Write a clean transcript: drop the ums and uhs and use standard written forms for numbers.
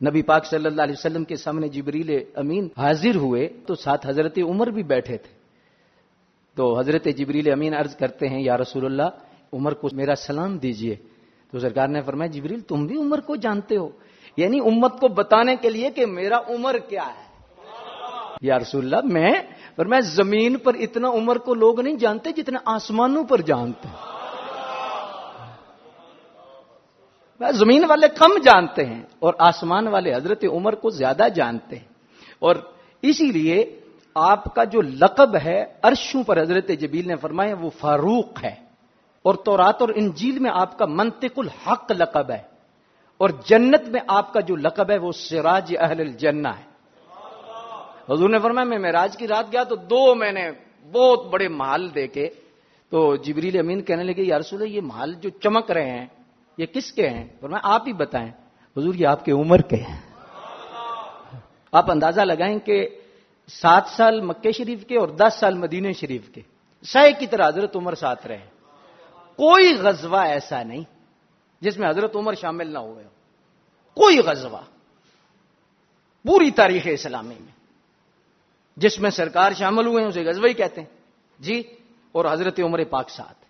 نبی پاک صلی اللہ علیہ وسلم کے سامنے جبریل امین حاضر ہوئے تو ساتھ حضرت عمر بھی بیٹھے تھے. تو حضرت جبریل امین عرض کرتے ہیں یا رسول اللہ عمر کو میرا سلام دیجئے. تو سرکار نے فرمایا جبریل تم بھی عمر کو جانتے ہو؟ یعنی امت کو بتانے کے لیے کہ میرا عمر کیا ہے. یا رسول اللہ میں فرمایا زمین پر اتنا عمر کو لوگ نہیں جانتے جتنا آسمانوں پر جانتے ہیں. زمین والے کم جانتے ہیں اور آسمان والے حضرت عمر کو زیادہ جانتے ہیں. اور اسی لیے آپ کا جو لقب ہے عرشوں پر حضرت جبریل نے فرمایا وہ فاروق ہے. اور تورات اور انجیل میں آپ کا منطق الحق لقب ہے. اور جنت میں آپ کا جو لقب ہے وہ سراج اہل الجنہ ہے. حضور نے فرمایا میں معراج کی رات گیا تو 2 میں نے بہت بڑے محل دیکھے. تو جبریل امین کہنے لگے یا رسول اللہ یہ محل جو چمک رہے ہیں یہ کس کے ہیں؟ فرمایا آپ ہی بتائیں. حضور یہ آپ کے عمر کے ہیں. آپ اندازہ لگائیں کہ 7 سال مکہ شریف کے اور 10 سال مدینہ شریف کے سائے کی طرح حضرت عمر ساتھ رہے. کوئی غزوہ ایسا نہیں جس میں حضرت عمر شامل نہ ہوئے. کوئی غزوہ پوری تاریخ اسلامی میں جس میں سرکار شامل ہوئے ہیں اسے غزوہ ہی کہتے ہیں جی. اور حضرت عمر پاک ساتھ